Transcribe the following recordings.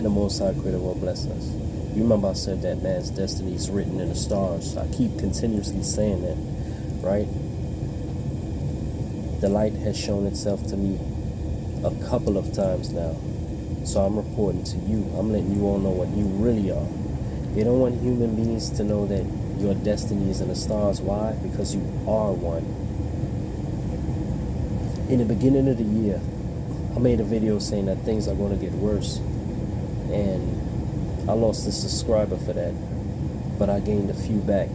the Most High Creator will bless us. You remember I said that man's destiny is written in the stars. I keep continuously saying that, right? The light has shown itself to me a couple of times now. So I'm reporting to you. I'm letting you all know what you really are. You don't want human beings to know that your destiny is in the stars. Why? Because you are one. In the beginning of the year, I made a video saying that things are going to get worse. And I lost a subscriber for that. But I gained a few back.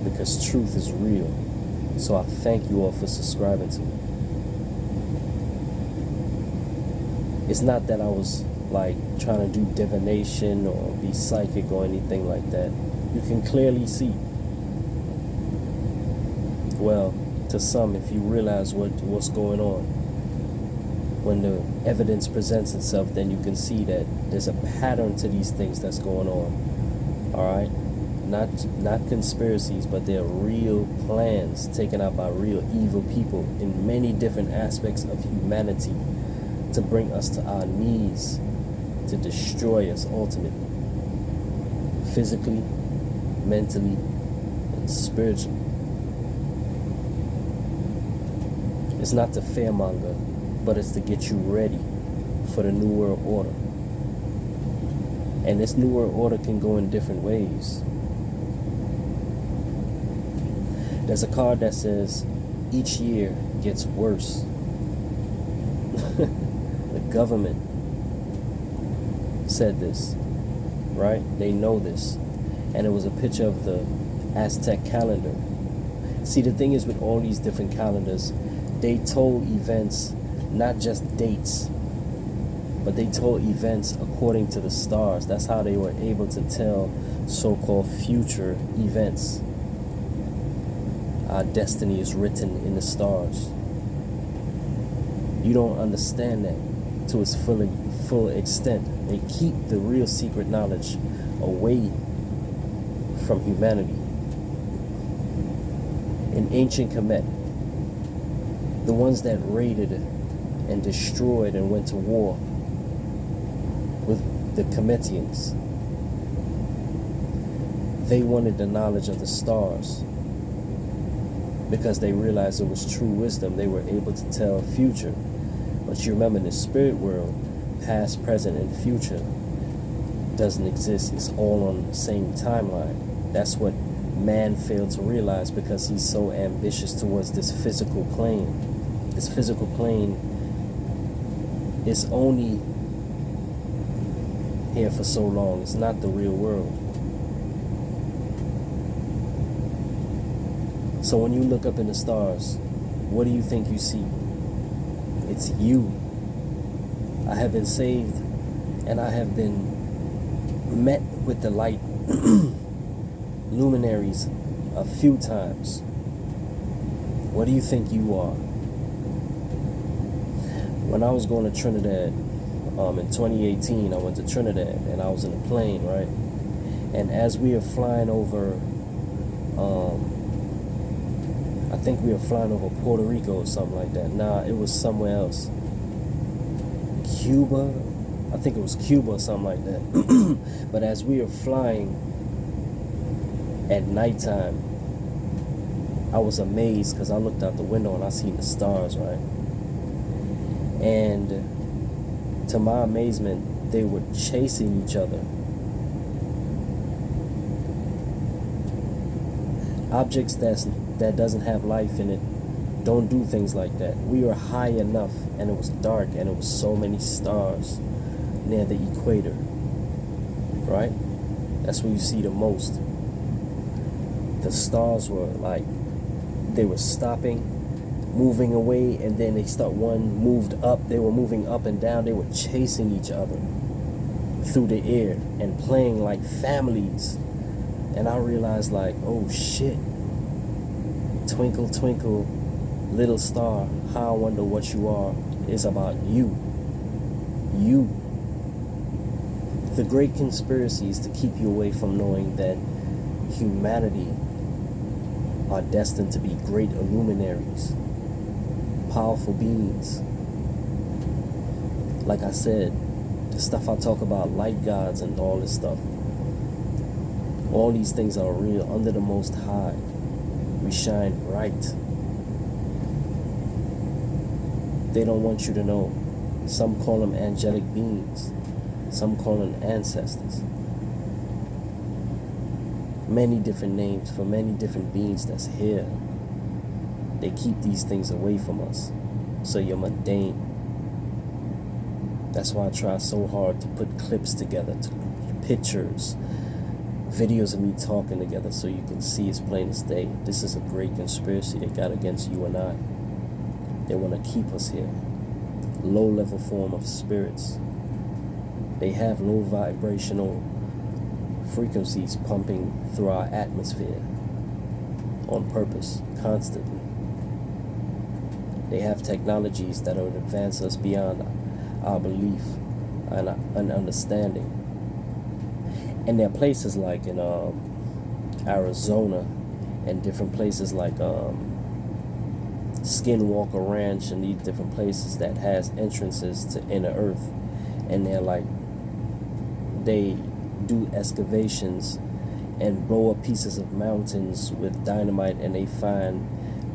Because truth is real. So I thank you all for subscribing to me. It's not that I was like trying to do divination or be psychic or anything like that. You can clearly see. Well, to some, if you realize what's going on, when the evidence presents itself, then you can see that there's a pattern to these things that's going on. All right, not conspiracies, but they're real plans taken out by real evil people in many different aspects of humanity to bring us to our knees, to destroy us ultimately, physically, mentally, and spiritually. It's not to fearmonger, but it's to get you ready for the New World Order. And this New World Order can go in different ways. There's a card that says, each year gets worse. The government said this, right? They know this. And it was a picture of the Aztec calendar. See, the thing is with all these different calendars, they told events, not just dates, but they told events according to the stars. That's how they were able to tell so-called future events. Our destiny is written in the stars. You don't understand that to its full extent. They keep the real secret knowledge away from humanity. In ancient Kemet, the ones that raided and destroyed and went to war with the Kemetians, they wanted the knowledge of the stars because they realized it was true wisdom. They were able to tell future. But you remember, in the spirit world, past, present, and future doesn't exist. It's all on the same timeline. That's what man failed to realize because he's so ambitious towards this physical plane. This physical plane is only here for so long. It's not the real world. So when you look up in the stars, what do you think you see? It's you. I have been saved, and I have been met with the light luminaries a few times. What do you think you are? When I was going to Trinidad in 2018, I went to Trinidad, and I was in a plane, right? And as we were flying over, I think we were flying over Puerto Rico or something like that. Nah, it was somewhere else. Cuba? I think it was Cuba or something like that. But as we were flying at nighttime, I was amazed because I looked out the window and I seen the stars, right? And to my amazement, they were chasing each other. Objects that doesn't have life in it don't do things like that. We were high enough, and it was dark, and it was so many stars near the equator, right? That's where you see the most. The stars were like, they were stopping, moving away, and then one moved up. They were moving up and down. They were chasing each other through the air and playing like families. And I realized, like, oh shit, twinkle twinkle little star, how I wonder what you are, is about you. The great conspiracy is to keep you away from knowing that humanity are destined to be great illuminaries, powerful beings. Like I said, The stuff I talk about, light gods and all this stuff. All these things are real under the Most High. We shine bright. They don't want you to know. Some call them angelic beings. Some call them ancestors. Many different names for many different beings that's here. They keep these things away from us, so you're mundane. That's why I try so hard to put clips together, pictures, videos of me talking together, so you can see as plain as day. This is a great conspiracy they got against you and I. They want to keep us here. Low-level form of spirits. They have low vibrational frequencies pumping through our atmosphere on purpose, constantly. They have technologies that would advance us beyond our belief and understanding. And there are places like in Arizona and different places like Skinwalker Ranch and these different places that has entrances to inner earth. And they do excavations and blow up pieces of mountains with dynamite, and they find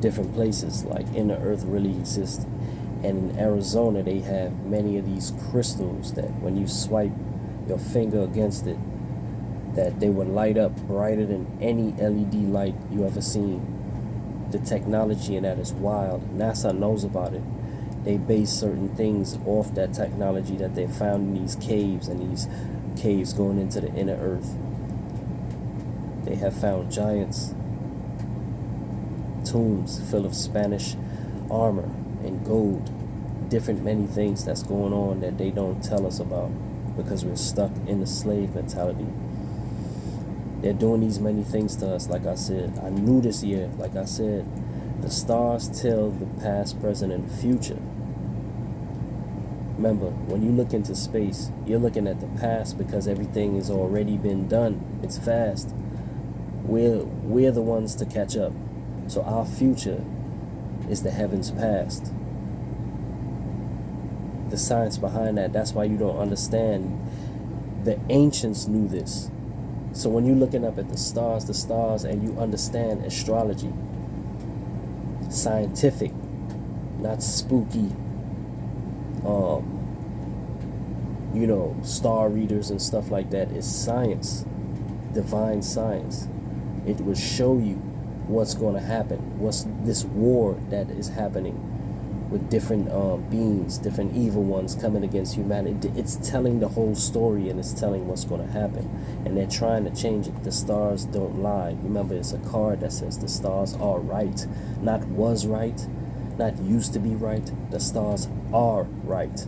different places like inner earth really exists. And in Arizona they have many of these crystals that when you swipe your finger against it, that they would light up brighter than any LED light you ever seen. The technology in that is wild. NASA knows about it. They base certain things off that technology that they found in these caves, and these caves going into the inner earth. They have found giants, tombs full of Spanish armor and gold, different many things that's going on that they don't tell us about because we're stuck in the slave mentality. They're doing these many things to us. Like I said, I knew this year, like I said, the stars tell the past, present, and future. Remember, when you look into space, you're looking at the past because everything has already been done. It's fast. We're the ones to catch up. So our future is the heavens past. The science behind that, that's why you don't understand. The ancients knew this. So when you're looking up at the stars, and you understand astrology, scientific, not spooky, star readers and stuff like that, is science, divine science. It will show you what's going to happen, what's this war that is happening with different beings, different evil ones coming against humanity. It's telling the whole story, and it's telling what's going to happen, and they're trying to change it. The stars don't lie. Remember, it's a card that says the stars are right, not was right, not used to be right. The stars are right.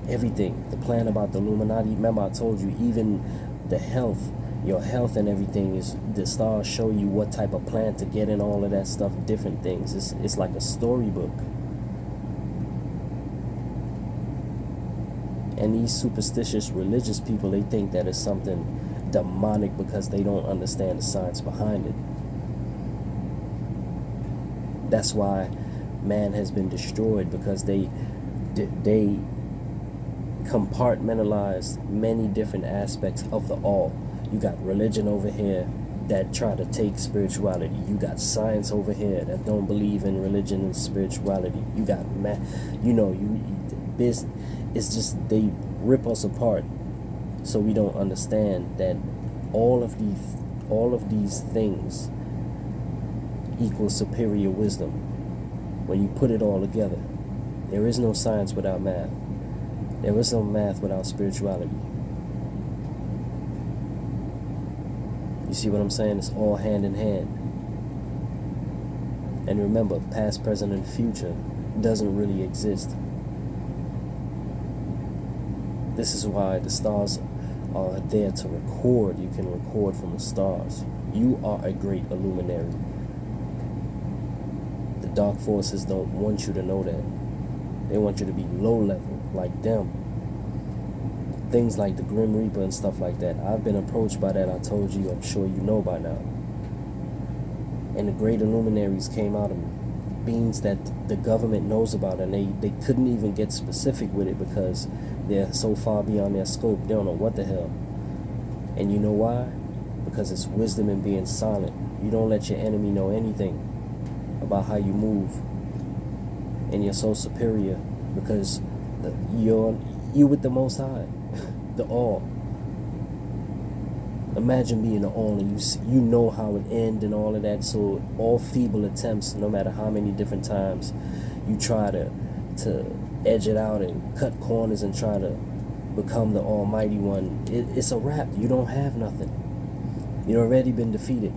Everything, the plan about the Illuminati, remember I told you, even the health, your health and everything, is the stars show you what type of plant to get and all of that stuff, different things. It's like a storybook. And these superstitious religious people, they think that it's something demonic because they don't understand the science behind it. That's why man has been destroyed, because they compartmentalized many different aspects of the all. You got religion over here that try to take spirituality. You got science over here that don't believe in religion and spirituality. You got this. It's just they rip us apart, so we don't understand that all of these things equal superior wisdom. When you put it all together, there is no science without math. There is no math without spirituality. You see what I'm saying? It's all hand in hand. And remember, past, present, and future doesn't really exist. This is why the stars are there to record. You can record from the stars. You are a great illuminary. The dark forces don't want you to know that. They want you to be low level, like them. Things like the Grim Reaper and stuff like that. I've been approached by that. I told you, I'm sure you know by now. And the great illuminaries came out of me beings that the government knows about, and they couldn't even get specific with it because they're so far beyond their scope. They don't know what the hell. And you know why? Because it's wisdom in being silent. You don't let your enemy know anything about how you move, and you're so superior because you're with the Most High, the All. Imagine being the All, and you know how it ends and all of that. So all feeble attempts, no matter how many different times you try to edge it out and cut corners and try to become the Almighty One, it's a wrap. You don't have nothing. You've already been defeated.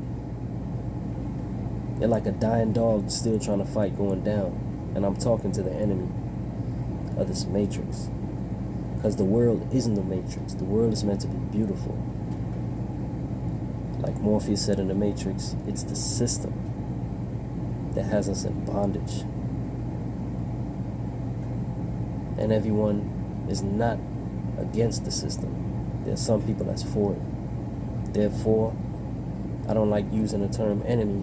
You're like a dying dog still trying to fight, going down. And I'm talking to the enemy of this matrix, because the world isn't the matrix. The world is meant to be beautiful. Like Morpheus said in the Matrix, it's the system that has us in bondage. And everyone is not against the system. There's some people that's for it. Therefore, I don't like using the term enemy,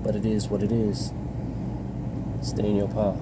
but it is what it is. Stay in your power.